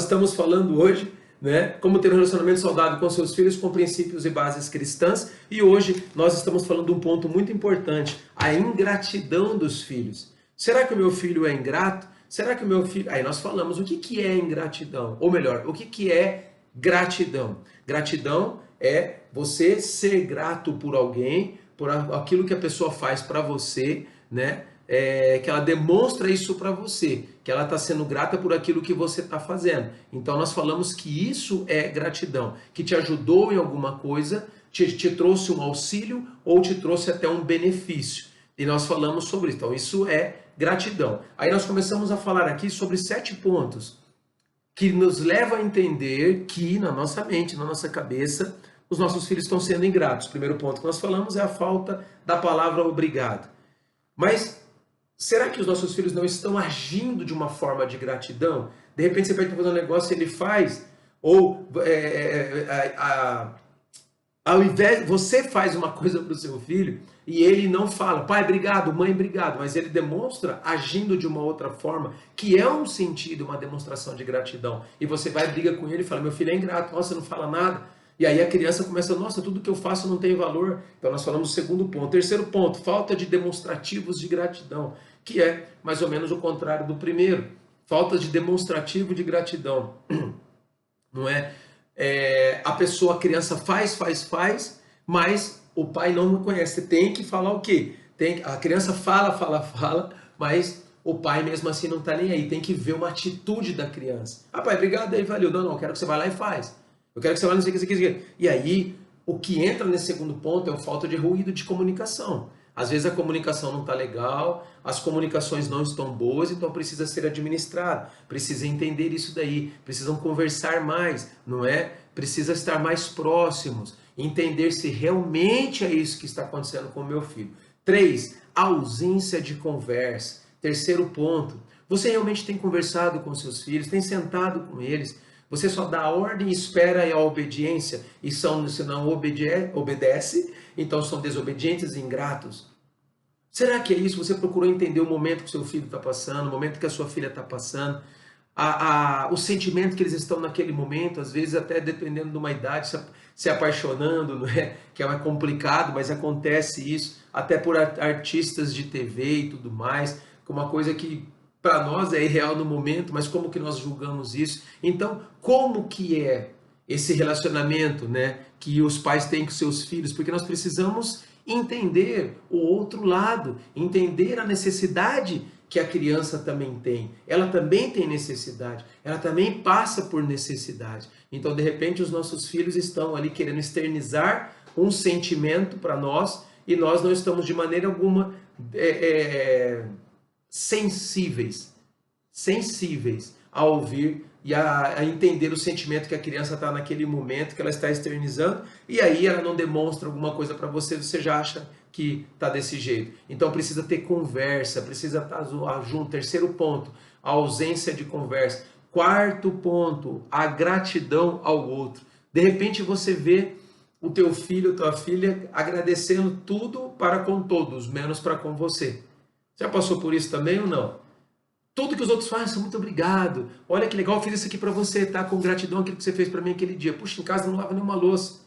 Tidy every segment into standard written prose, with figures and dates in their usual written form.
estamos falando hoje, né, como ter um relacionamento saudável com seus filhos com princípios e bases cristãs. E hoje nós estamos falando de um ponto muito importante, a ingratidão dos filhos. Será que o meu filho é ingrato? Será que o meu filho... Aí nós falamos o que é ingratidão, ou melhor, o que é gratidão. Gratidão é você ser grato por alguém, por aquilo que a pessoa faz para você, né? Que ela demonstra isso para você, que ela está sendo grata por aquilo que você está fazendo. Então nós falamos que isso é gratidão, que te ajudou em alguma coisa, te trouxe um auxílio ou te trouxe até um benefício. E nós falamos sobre isso. Então isso é gratidão. Aí nós começamos a falar aqui sobre 7 pontos que nos levam a entender que na nossa mente, na nossa cabeça, os nossos filhos estão sendo ingratos. O primeiro ponto que nós falamos é a falta da palavra obrigado. Mas será que os nossos filhos não estão agindo de uma forma de gratidão? De repente você pede para fazer um negócio e ele faz, ou ao invés, você faz uma coisa para o seu filho e ele não fala, pai, obrigado, mãe, obrigado, mas ele demonstra agindo de uma outra forma, que é um sentido, uma demonstração de gratidão. E você vai, briga com ele e fala, meu filho é ingrato, nossa, não fala nada. E aí a criança começa, nossa, tudo que eu faço não tem valor. Então nós falamos o segundo ponto. Terceiro ponto, falta de demonstrativos de gratidão, que é mais ou menos o contrário do primeiro. Falta de demonstrativo de gratidão. Não é? A pessoa, a criança faz, mas o pai não reconhece. Você tem que falar o quê? A criança fala, mas o pai mesmo assim não está nem aí. Tem que ver uma atitude da criança. Ah, pai, obrigado, aí valeu. Não, eu quero que você vá lá e faz. Eu quero que você vá, não sei o que. E aí, o que entra nesse segundo ponto é a falta de ruído de comunicação. Às vezes a comunicação não está legal, as comunicações não estão boas, então precisa ser administrado, precisa entender isso daí, precisam conversar mais, não é? Precisa estar mais próximos, entender se realmente é isso que está acontecendo com o meu filho. 3, ausência de conversa. Terceiro ponto, você realmente tem conversado com seus filhos, tem sentado com eles, você só dá a ordem, espera a obediência, e se não obedece, então são desobedientes e ingratos. Será que é isso? Você procurou entender o momento que seu filho está passando, o momento que a sua filha está passando, o sentimento que eles estão naquele momento, às vezes até dependendo de uma idade, se apaixonando, não é? Que é mais complicado, mas acontece isso, até por artistas de TV e tudo mais, que uma coisa que para nós é irreal no momento, mas como que nós julgamos isso? Então, como que é esse relacionamento, né, que os pais têm com seus filhos? Porque nós precisamos entender o outro lado, entender a necessidade que a criança também tem. Ela também tem necessidade, ela também passa por necessidade. Então, de repente, os nossos filhos estão ali querendo externizar um sentimento para nós e nós não estamos de maneira alguma sensíveis a ouvir e a entender o sentimento que a criança está naquele momento, que ela está externizando, e aí ela não demonstra alguma coisa para você, você já acha que está desse jeito. Então precisa ter conversa, precisa estar junto. Terceiro ponto, a ausência de conversa. Quarto ponto, a gratidão ao outro. De repente você vê o teu filho, tua filha agradecendo tudo para com todos, menos para com você. Já passou por isso também ou não? Tudo que os outros fazem, muito obrigado. Olha que legal, eu fiz isso aqui para você, tá? Com gratidão aquilo que você fez para mim aquele dia. Puxa, em casa não lava nenhuma louça.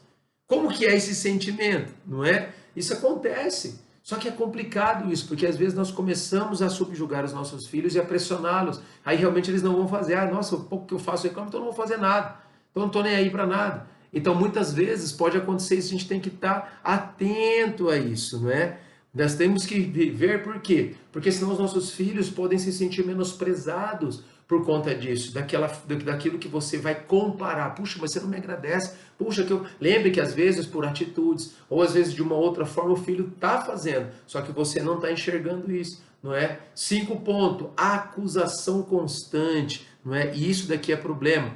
Como que é esse sentimento, não é? Isso acontece. Só que é complicado isso, porque às vezes nós começamos a subjugar os nossos filhos e a pressioná-los. Aí realmente eles não vão fazer. Ah, nossa, o pouco que eu faço reclamo, então eu não vou fazer nada. Então eu não estou nem aí para nada. Então muitas vezes pode acontecer isso, a gente tem que estar atento a isso, não é? Nós temos que ver por quê? Porque senão os nossos filhos podem se sentir menosprezados por conta disso, daquilo que você vai comparar. Puxa, mas você não me agradece. Puxa, lembre que às vezes por atitudes, ou às vezes de uma outra forma, o filho está fazendo, só que você não está enxergando isso, não é? 5 ponto, acusação constante, não é? E isso daqui é problema,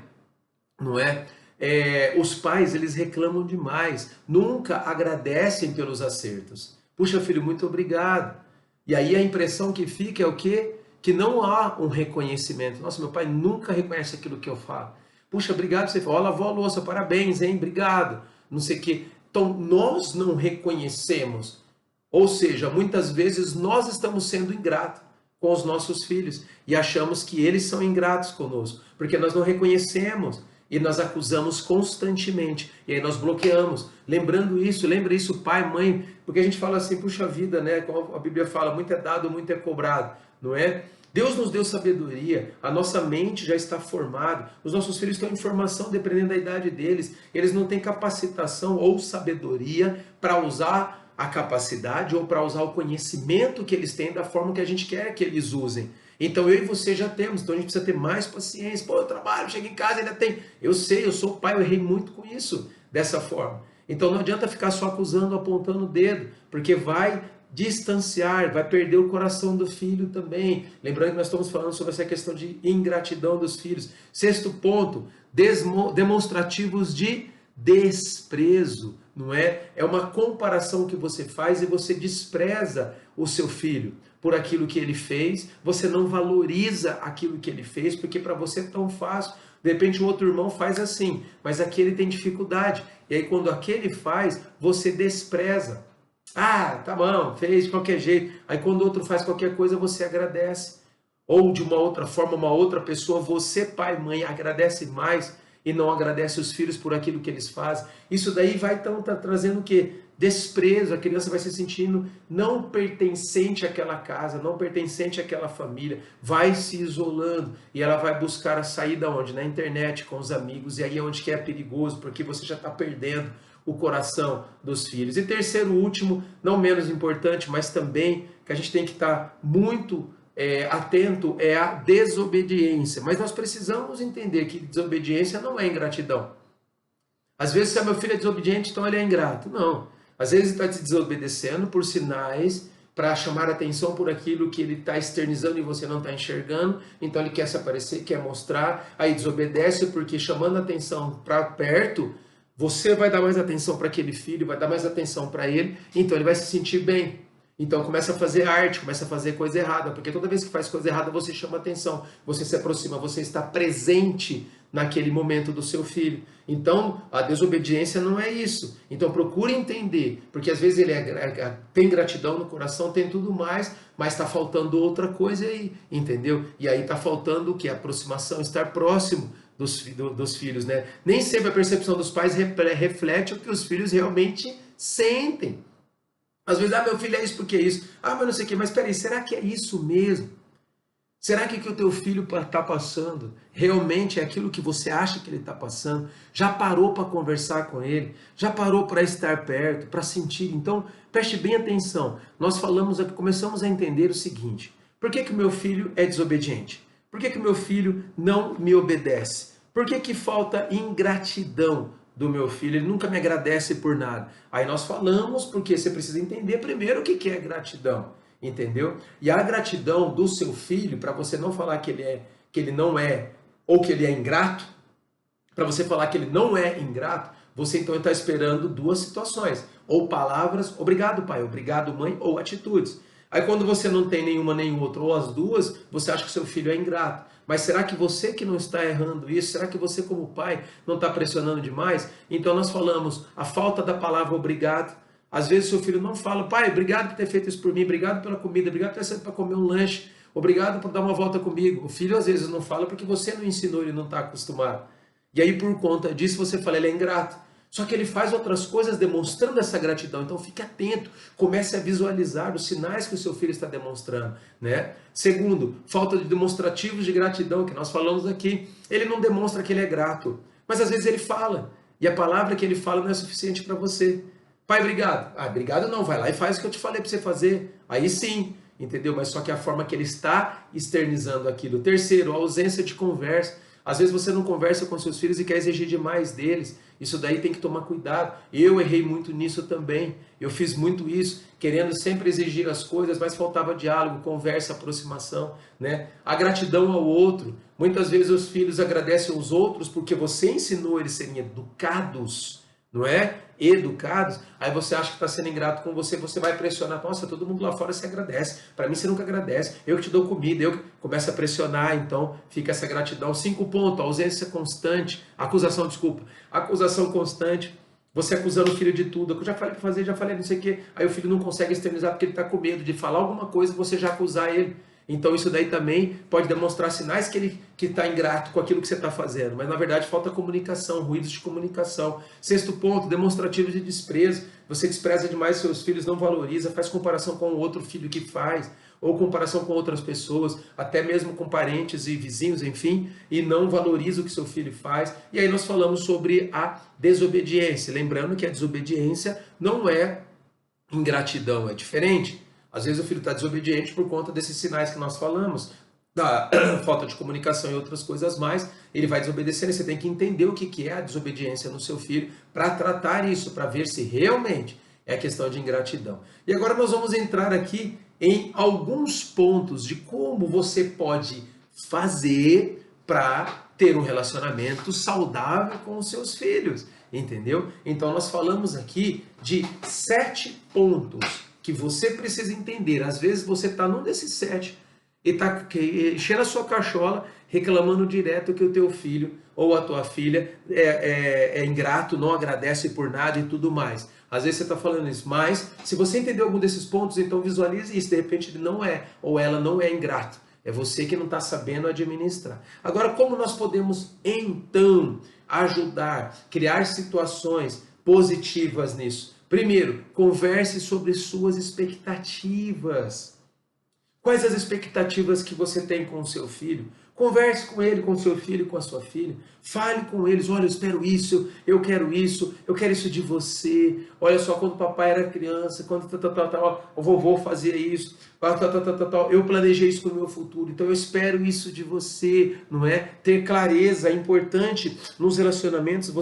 não é? Os pais, eles reclamam demais, nunca agradecem pelos acertos. Puxa, filho, muito obrigado. E aí a impressão que fica é o quê? Que não há um reconhecimento. Nossa, meu pai nunca reconhece aquilo que eu falo. Puxa, obrigado, você falou, lavou a louça, parabéns, hein, obrigado. Não sei o quê. Então, nós não reconhecemos. Ou seja, muitas vezes nós estamos sendo ingratos. com os nossos filhos e achamos que eles são ingratos conosco, porque nós não reconhecemos e nós acusamos constantemente, e aí nós bloqueamos. Lembrando isso, lembra isso, pai, mãe, porque a gente fala assim, puxa vida, né? Como a Bíblia fala, muito é dado, muito é cobrado, não é? Deus nos deu sabedoria, a nossa mente já está formada, os nossos filhos estão em formação dependendo da idade deles, eles não têm capacitação ou sabedoria para usar a capacidade ou para usar o conhecimento que eles têm da forma que a gente quer que eles usem. Então eu e você já temos, então a gente precisa ter mais paciência. Pô, eu trabalho, chego em casa, ainda tem. Eu sei, eu sou pai, eu errei muito com isso, dessa forma. Então não adianta ficar só acusando, apontando o dedo, porque vai distanciar, vai perder o coração do filho também. Lembrando que nós estamos falando sobre essa questão de ingratidão dos filhos. Sexto ponto, demonstrativos de desprezo, não é? É uma comparação que você faz e você despreza o seu filho por aquilo que ele fez, você não valoriza aquilo que ele fez, porque para você é tão fácil. De repente o outro irmão faz assim, mas aquele tem dificuldade. E aí quando aquele faz, você despreza. Ah, tá bom, fez de qualquer jeito. Aí quando o outro faz qualquer coisa, você agradece. Ou de uma outra forma, uma outra pessoa, você, pai, mãe, agradece mais e não agradece os filhos por aquilo que eles fazem. Isso daí vai tá trazendo o quê? Desprezo, a criança vai se sentindo não pertencente àquela casa, não pertencente àquela família, vai se isolando e ela vai buscar a saída onde? Na internet, com os amigos, e aí é onde que é perigoso, porque você já está perdendo o coração dos filhos. E terceiro, último, não menos importante, mas também que a gente tem que estar muito atento, é a desobediência. Mas nós precisamos entender que desobediência não é ingratidão. Às vezes, se meu filho é desobediente, então ele é ingrato. Não. Às vezes ele está te desobedecendo por sinais, para chamar atenção por aquilo que ele está externizando e você não está enxergando. Então ele quer se aparecer, quer mostrar, aí desobedece porque chamando atenção para perto, você vai dar mais atenção para aquele filho, vai dar mais atenção para ele, então ele vai se sentir bem. Então começa a fazer arte, começa a fazer coisa errada, porque toda vez que faz coisa errada você chama atenção, você se aproxima, você está presente naquele momento do seu filho. Então a desobediência não é isso. Então procure entender, porque às vezes ele tem gratidão no coração, tem tudo mais, mas está faltando outra coisa aí, entendeu? E aí está faltando o que? Aproximação, estar próximo dos filhos, né? Nem sempre a percepção dos pais reflete o que os filhos realmente sentem. Às vezes, meu filho é isso porque é isso. Mas não sei o que, mas peraí, será que é isso mesmo? Será que o que o teu filho está passando realmente é aquilo que você acha que ele está passando? Já parou para conversar com ele? Já parou para estar perto, para sentir? Então, preste bem atenção. Nós falamos aqui, começamos a entender o seguinte: por que o meu filho é desobediente? Por que o meu filho não me obedece? Por que falta ingratidão do meu filho? Ele nunca me agradece por nada. Aí nós falamos porque você precisa entender primeiro o que é gratidão. Entendeu? E a gratidão do seu filho, para você não falar que ele não é, ou que ele é ingrato, para você falar que ele não é ingrato, você então está esperando duas situações. Ou palavras, obrigado pai, obrigado mãe, ou atitudes. Aí quando você não tem nenhuma nem outra, ou as duas, você acha que seu filho é ingrato. Mas será que você que não está errando isso? Será que você como pai não está pressionando demais? Então nós falamos a falta da palavra obrigado. Às vezes seu filho não fala: pai, obrigado por ter feito isso por mim, obrigado pela comida, obrigado por ter saído para comer um lanche, obrigado por dar uma volta comigo. O filho às vezes não fala porque você não ensinou, ele não está acostumado. E aí por conta disso você fala: ele é ingrato. Só que ele faz outras coisas demonstrando essa gratidão. Então fique atento, comece a visualizar os sinais que o seu filho está demonstrando, né? Segundo, falta de demonstrativos de gratidão, que nós falamos aqui. Ele não demonstra que ele é grato, mas às vezes ele fala, e a palavra que ele fala não é suficiente para você. Pai, obrigado. Obrigado não, vai lá e faz o que eu te falei para você fazer. Aí sim, entendeu? Mas só que a forma que ele está externizando aquilo. Terceiro, a ausência de conversa. Às vezes você não conversa com seus filhos e quer exigir demais deles. Isso daí tem que tomar cuidado. Eu errei muito nisso também. Eu fiz muito isso, querendo sempre exigir as coisas, mas faltava diálogo, conversa, aproximação, né? A gratidão ao outro. Muitas vezes os filhos agradecem aos outros porque você ensinou eles a serem educados, não é? Educados, aí você acha que está sendo ingrato com você, você vai pressionar: nossa, todo mundo lá fora se agradece, para mim você nunca agradece, eu que te dou comida, eu que começo a pressionar, então fica essa gratidão. 5 pontos, ausência constante, acusação constante, você acusando o filho de tudo: eu já falei para fazer, já falei não sei o que, aí o filho não consegue externizar porque ele está com medo de falar alguma coisa e você já acusar ele. Então isso daí também pode demonstrar sinais que ele está ingrato com aquilo que você está fazendo, mas na verdade falta comunicação, ruídos de comunicação. Sexto ponto, demonstrativo de desprezo. Você despreza demais seus filhos, não valoriza, faz comparação com o outro filho que faz, ou comparação com outras pessoas, até mesmo com parentes e vizinhos, enfim, e não valoriza o que seu filho faz. E aí nós falamos sobre a desobediência, lembrando que a desobediência não é ingratidão, é diferente. Às vezes o filho está desobediente por conta desses sinais que nós falamos, da falta de comunicação e outras coisas mais, ele vai desobedecendo e você tem que entender o que é a desobediência no seu filho para tratar isso, para ver se realmente é questão de ingratidão. E agora nós vamos entrar aqui em alguns pontos de como você pode fazer para ter um relacionamento saudável com os seus filhos, entendeu? Então nós falamos aqui de 7 pontos que você precisa entender. Às vezes você está num desses 7 e está enchendo a sua cachola, reclamando direto que o teu filho ou a tua filha é ingrato, não agradece por nada e tudo mais. Às vezes você está falando isso, mas se você entender algum desses pontos, então visualize isso. De repente ele não é, ou ela não é ingrato. É você que não está sabendo administrar. Agora, como nós podemos então ajudar, criar situações positivas nisso? Primeiro, converse sobre suas expectativas. Quais as expectativas que você tem com o seu filho? Converse com ele, com o seu filho, com a sua filha. Fale com eles, olha, eu espero isso, eu quero isso de você. Olha só, quando o papai era criança, quando o vovô fazia isso, eu planejei isso para o meu futuro, então eu espero isso de você, não é? Ter clareza, é importante nos relacionamentos,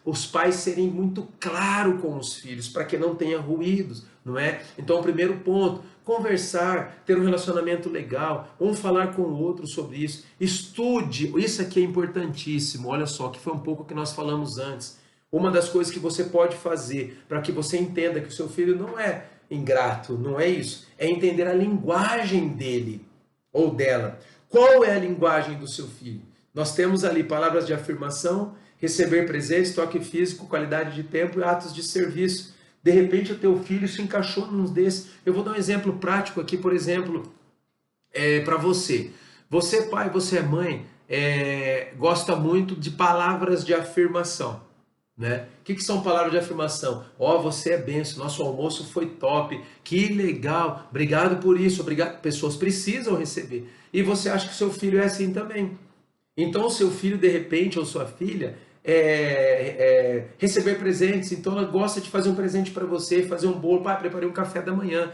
os pais serem muito claros com os filhos, para que não tenha ruídos, não é? Então, o primeiro ponto, conversar, ter um relacionamento legal, um falar com o outro sobre isso, estude, isso aqui é importantíssimo, olha só, que foi um pouco que nós falamos antes. Uma das coisas que você pode fazer para que você entenda que o seu filho não é ingrato, não é isso, é entender a linguagem dele ou dela. Qual é a linguagem do seu filho? Nós temos ali palavras de afirmação, receber presentes, toque físico, qualidade de tempo e atos de serviço. De repente o teu filho se encaixou num desses. Eu vou dar um exemplo prático aqui, por exemplo, para você. Você pai, você mãe, gosta muito de palavras de afirmação, né? O que são palavras de afirmação? Ó, você é benção, nosso almoço foi top, que legal, obrigado por isso, obrigado. Pessoas precisam receber. E você acha que seu filho é assim também. Então o seu filho, de repente, ou sua filha, receber presentes, então ela gosta de fazer um presente para você, fazer um bolo, pai, preparei um café da manhã,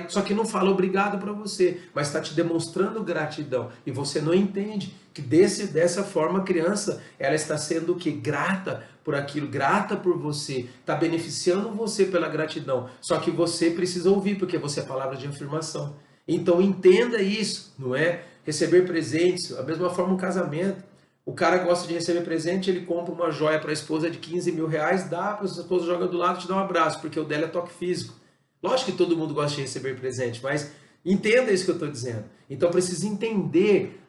só que não fala obrigado para você, mas está te demonstrando gratidão, e você não entende que dessa forma a criança, ela está sendo o que? Grata por aquilo, grata por você, está beneficiando você pela gratidão, só que você precisa ouvir, porque você é palavra de afirmação. Então entenda isso, não é? Receber presentes, da mesma forma um casamento. O cara gosta de receber presente, ele compra uma joia para a esposa de 15 mil reais, dá para a sua esposa, joga do lado e te dá um abraço, porque o dela é toque físico. Lógico que todo mundo gosta de receber presente, mas entenda isso que eu estou dizendo. Então precisa entender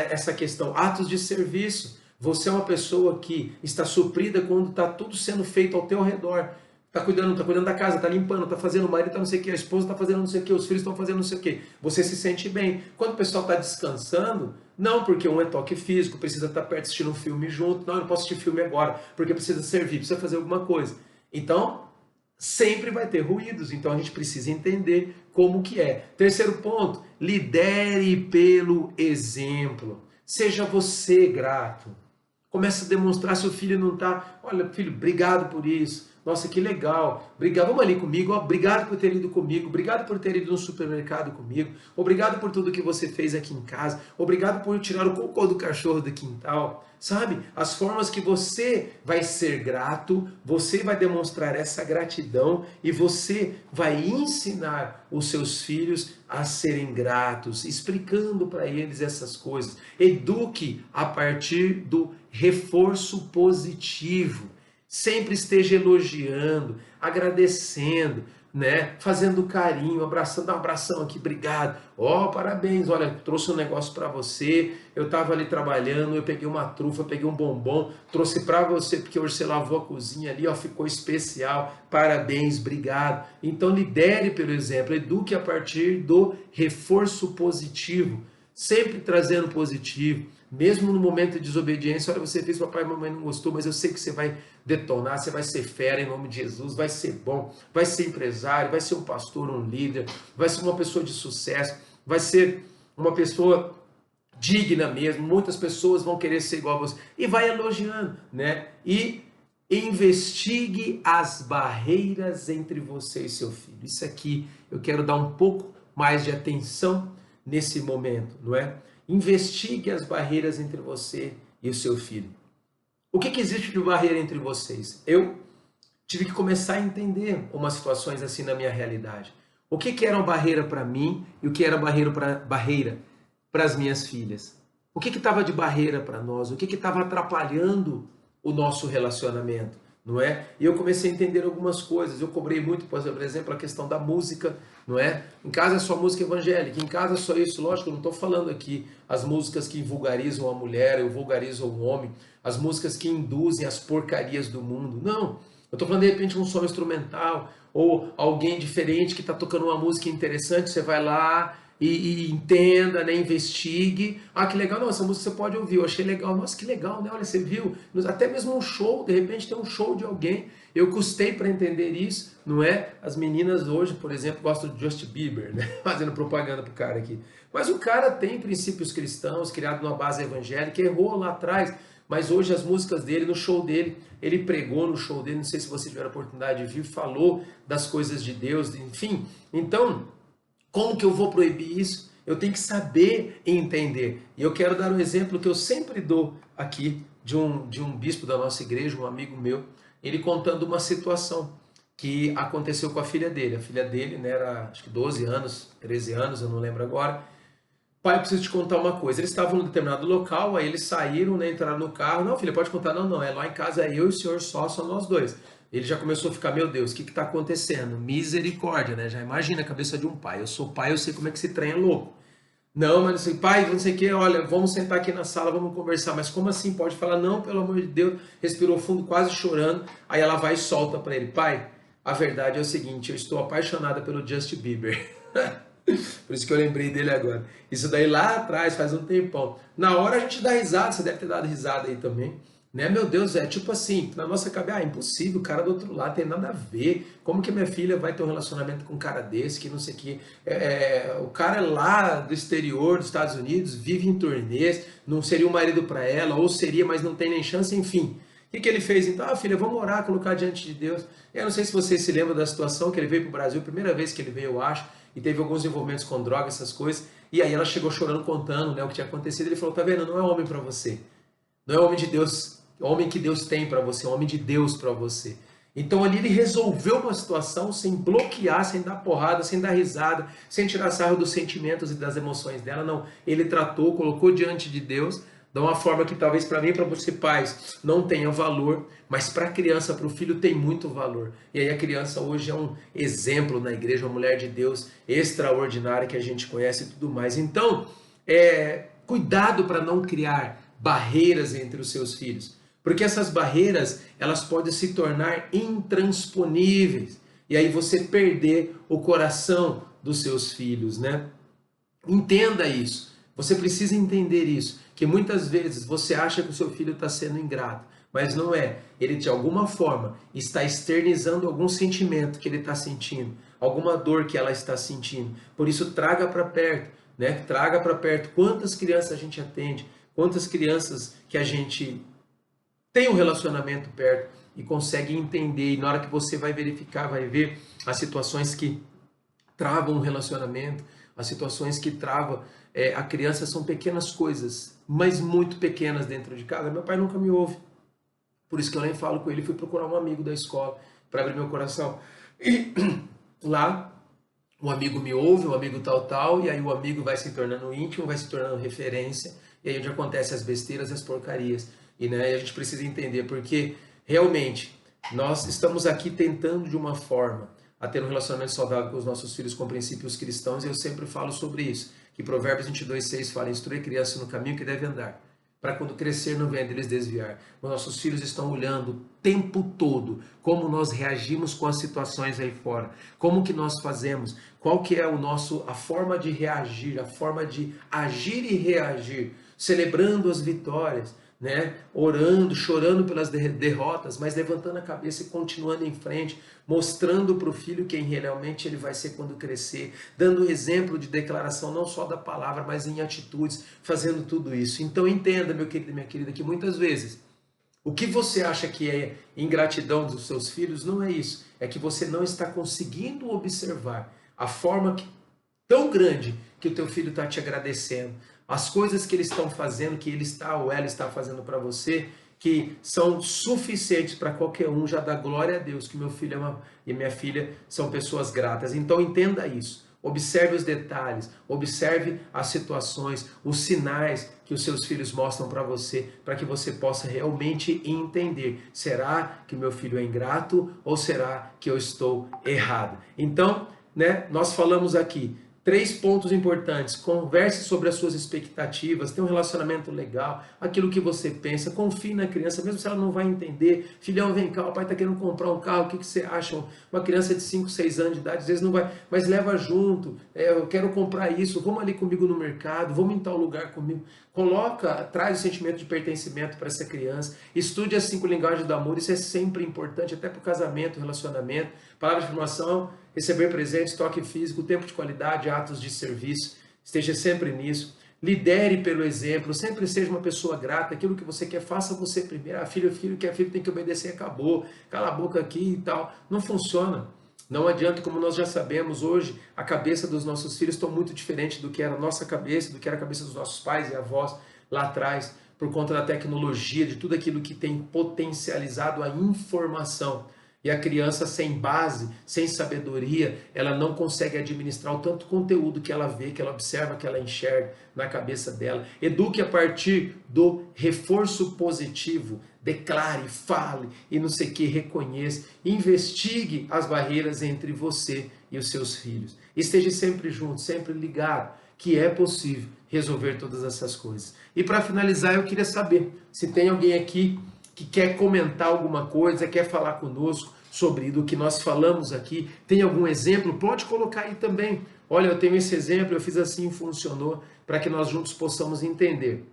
essa questão, atos de serviço. Você é uma pessoa que está suprida quando está tudo sendo feito ao teu redor. Está cuidando da casa, está limpando, está fazendo, o marido está não sei o que, a esposa está fazendo não sei o que, os filhos estão fazendo não sei o que. Você se sente bem. Quando o pessoal está descansando, não porque um é toque físico, precisa estar perto assistindo um filme junto, não, eu não posso assistir filme agora, porque precisa servir, precisa fazer alguma coisa. Então, sempre vai ter ruídos, então a gente precisa entender como que é. Terceiro ponto, lidere pelo exemplo. Seja você grato. Comece a demonstrar, seu filho não está, olha filho, obrigado por isso. Nossa, que legal. Obrigado, vamos ali comigo. Obrigado por ter ido comigo. Obrigado por ter ido no supermercado comigo. Obrigado por tudo que você fez aqui em casa. Obrigado por tirar o cocô do cachorro do quintal. Sabe? As formas que você vai ser grato, você vai demonstrar essa gratidão e você vai ensinar os seus filhos a serem gratos, explicando para eles essas coisas. Eduque a partir do reforço positivo. Sempre esteja elogiando, agradecendo. né? Fazendo carinho, abraçando, dá um abração aqui, obrigado. Ó, parabéns, olha, trouxe um negócio para você. Eu estava ali trabalhando, eu peguei uma trufa, peguei um bombom, trouxe para você porque hoje você lavou a cozinha ali, ó, ficou especial. Parabéns, obrigado. Então lidere pelo exemplo, eduque a partir do reforço positivo, sempre trazendo positivo. Mesmo no momento de desobediência, olha, você fez, papai e mamãe não gostou, mas eu sei que você vai detonar, você vai ser fera em nome de Jesus, vai ser bom, vai ser empresário, vai ser um pastor, um líder, vai ser uma pessoa de sucesso, vai ser uma pessoa digna mesmo, muitas pessoas vão querer ser igual a você, e vai elogiando, né? E investigue as barreiras entre você e seu filho. Isso aqui eu quero dar um pouco mais de atenção nesse momento, não é? Investigue as barreiras entre você e o seu filho. O que existe de barreira entre vocês? Eu tive que começar a entender umas situações assim na minha realidade. O que era uma barreira para mim e o que era barreira para as minhas filhas? O que estava de barreira para nós? O que estava atrapalhando o nosso relacionamento? Não é? E eu comecei a entender algumas coisas. Eu cobrei muito, por exemplo, a questão da música, não é? Em casa é só música evangélica, em casa é só isso. Lógico, eu não estou falando aqui as músicas que vulgarizam a mulher, eu vulgarizo o homem, as músicas que induzem as porcarias do mundo. Não. Eu estou falando de repente um som instrumental ou alguém diferente que está tocando uma música interessante, você vai lá e entenda, né, investigue. Ah, que legal, não, essa música você pode ouvir, eu achei legal, nossa, que legal, né, olha, você viu, até mesmo um show, de repente tem um show de alguém, eu custei para entender isso, não é? As meninas hoje, por exemplo, gostam de Justin Bieber, né, fazendo propaganda pro cara aqui, mas o cara tem princípios cristãos, criado numa base evangélica, errou lá atrás, mas hoje as músicas dele, no show dele, ele pregou no show dele, não sei se você tiver a oportunidade de vir, falou das coisas de Deus, enfim, então, como que eu vou proibir isso? Eu tenho que saber e entender. E eu quero dar um exemplo que eu sempre dou aqui de um bispo da nossa igreja, um amigo meu, ele contando uma situação que aconteceu com a filha dele. A filha dele, né, era acho que 12 anos, 13 anos, eu não lembro agora. Pai, eu preciso te contar uma coisa. Eles estavam num determinado local, aí eles saíram, né, entraram no carro. Não, filha, pode contar. Não, não, é lá em casa, é eu e o senhor só nós dois. Ele já começou a ficar, meu Deus, o que está acontecendo? Misericórdia, né? Já imagina a cabeça de um pai. Eu sou pai, eu sei como é que esse trem é louco. Não, mas assim, pai, não sei o que, olha, vamos sentar aqui na sala, vamos conversar. Mas como assim? Pode falar, não, pelo amor de Deus. Respirou fundo, quase chorando. Aí ela vai e solta para ele, pai, a verdade é o seguinte, eu estou apaixonada pelo Justin Bieber. Por isso que eu lembrei dele agora. Isso daí lá atrás, faz um tempão. Na hora a gente dá risada, você deve ter dado risada aí também. Né, meu Deus, é tipo assim, na nossa cabeça, impossível, o cara do outro lado tem nada a ver. Como que minha filha vai ter um relacionamento com um cara desse, que não sei o que. O cara é lá do exterior, dos Estados Unidos, vive em turnês, não seria um marido para ela, ou seria, mas não tem nem chance, enfim. O que ele fez? Então, filha, vamos orar, colocar diante de Deus. Eu não sei se você se lembra da situação que ele veio para o Brasil, primeira vez que ele veio, eu acho, e teve alguns envolvimentos com droga, essas coisas. E aí ela chegou chorando, contando, né, o que tinha acontecido. Ele falou, tá vendo, não é homem para você. Não é homem de Deus, homem que Deus tem para você, é homem de Deus para você. Então ali ele resolveu uma situação sem bloquear, sem dar porrada, sem dar risada, sem tirar sarro dos sentimentos e das emoções dela. Não, ele tratou, colocou diante de Deus, de uma forma que talvez para mim e para você pais não tenha valor, mas para a criança, para o filho tem muito valor. E aí a criança hoje é um exemplo na igreja, uma mulher de Deus extraordinária que a gente conhece e tudo mais. Então, cuidado para não criar barreiras entre os seus filhos, porque essas barreiras elas podem se tornar intransponíveis e aí você perder o coração dos seus filhos, né? Entenda isso. Você precisa entender isso, que muitas vezes você acha que o seu filho está sendo ingrato, mas não é. Ele de alguma forma está externizando algum sentimento que ele está sentindo, alguma dor que ela está sentindo. Por isso traga para perto, né? Traga para perto. Quantas crianças a gente atende? Quantas crianças que a gente tem um relacionamento perto e consegue entender, e na hora que você vai verificar, vai ver as situações que travam um relacionamento, as situações que travam a criança são pequenas coisas, mas muito pequenas dentro de casa. Meu pai nunca me ouve, por isso que eu nem falo com ele, fui procurar um amigo da escola para abrir meu coração. E lá, um amigo me ouve, um amigo tal, e aí o amigo vai se tornando íntimo, vai se tornando referência, e aí onde acontecem as besteiras e as porcarias. E né, a gente precisa entender, porque realmente nós estamos aqui tentando de uma forma a ter um relacionamento saudável com os nossos filhos com princípios cristãos, e eu sempre falo sobre isso, que Provérbios 22:6 fala: instrui a criança no caminho que deve andar, para quando crescer não venha deles desviar. Os nossos filhos estão olhando o tempo todo como nós reagimos com as situações aí fora, como que nós fazemos, qual que é a forma de reagir, a forma de agir e reagir, celebrando as vitórias, né? Orando, chorando pelas derrotas, mas levantando a cabeça e continuando em frente, mostrando para o filho quem realmente ele vai ser quando crescer, dando exemplo de declaração não só da palavra, mas em atitudes, fazendo tudo isso. Então entenda, meu querido e minha querida, que muitas vezes o que você acha que é ingratidão dos seus filhos não é isso, é que você não está conseguindo observar a forma tão grande que o teu filho está te agradecendo, as coisas que eles estão fazendo, que ele está ou ela está fazendo para você, que são suficientes para qualquer um já dar glória a Deus, que meu filho e minha filha são pessoas gratas. Então entenda isso. Observe os detalhes, observe as situações, os sinais que os seus filhos mostram para você, para que você possa realmente entender: será que meu filho é ingrato ou será que eu estou errado? Então, né, nós falamos aqui 3 pontos importantes: converse sobre as suas expectativas, tenha um relacionamento legal, aquilo que você pensa, confie na criança, mesmo se ela não vai entender. Filhão, vem cá, o pai está querendo comprar um carro, o que você acha? Uma criança de 5, 6 anos de idade, às vezes não vai, mas leva junto, eu quero comprar isso, vamos ali comigo no mercado, vamos em tal lugar comigo. Traz o sentimento de pertencimento para essa criança, estude as 5 linguagens do amor, isso é sempre importante, até para o casamento, relacionamento, palavra de afirmação, receber presentes, toque físico, tempo de qualidade, atos de serviço, esteja sempre nisso. Lidere pelo exemplo, sempre seja uma pessoa grata, aquilo que você quer, faça você primeiro. Filho que é filho tem que obedecer, acabou, cala a boca aqui e tal. Não funciona. Não adianta, como nós já sabemos hoje, a cabeça dos nossos filhos está muito diferente do que era a nossa cabeça, do que era a cabeça dos nossos pais e avós lá atrás, por conta da tecnologia, de tudo aquilo que tem potencializado a informação. E a criança sem base, sem sabedoria, ela não consegue administrar o tanto conteúdo que ela vê, que ela observa, que ela enxerga na cabeça dela. Eduque a partir do reforço positivo. Declare, fale e não sei o que, reconheça. Investigue as barreiras entre você e os seus filhos. Esteja sempre junto, sempre ligado, que é possível resolver todas essas coisas. E para finalizar, eu queria saber se tem alguém aqui que quer comentar alguma coisa, quer falar conosco sobre o que nós falamos aqui, tem algum exemplo, pode colocar aí também. Olha, eu tenho esse exemplo, eu fiz assim, funcionou, para que nós juntos possamos entender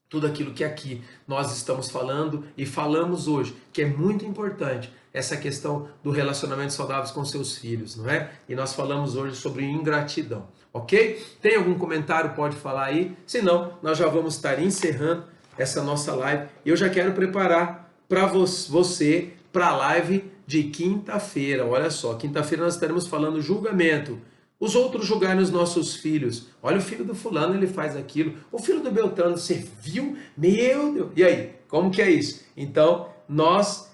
tudo aquilo que aqui nós estamos falando e falamos hoje, que é muito importante, essa questão do relacionamento saudável com seus filhos, não é? E nós falamos hoje sobre ingratidão, ok? Tem algum comentário, pode falar aí, senão nós já vamos estar encerrando essa nossa live. Eu já quero preparar para você para a live de quinta-feira. Olha só, quinta-feira nós estaremos falando julgamento. Os outros julgarem os nossos filhos. Olha, o filho do fulano, ele faz aquilo. O filho do Beltrano, você viu? Meu Deus! E aí, como que é isso? Então, nós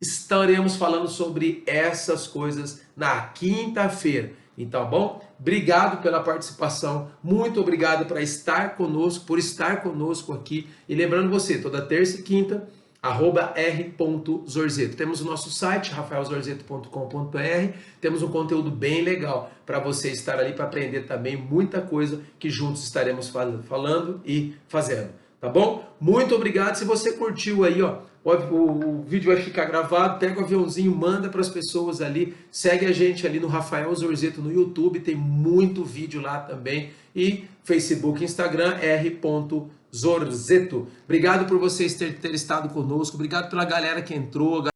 estaremos falando sobre essas coisas na quinta-feira. Então, tá bom? Obrigado pela participação, muito obrigado por estar conosco aqui. E lembrando você, toda terça e quinta, @r.zorzeto. Temos o nosso site, rafaelzorzeto.com.br, temos um conteúdo bem legal para você estar ali para aprender também muita coisa que juntos estaremos falando e fazendo. Tá bom? Muito obrigado. Se você curtiu aí, ó, o vídeo vai ficar gravado, pega o aviãozinho, manda para as pessoas ali, segue a gente ali no Rafael Zorzeto no YouTube, tem muito vídeo lá também, e Facebook, Instagram, r.zorzeto. Obrigado por vocês ter estado conosco, obrigado pela galera que entrou,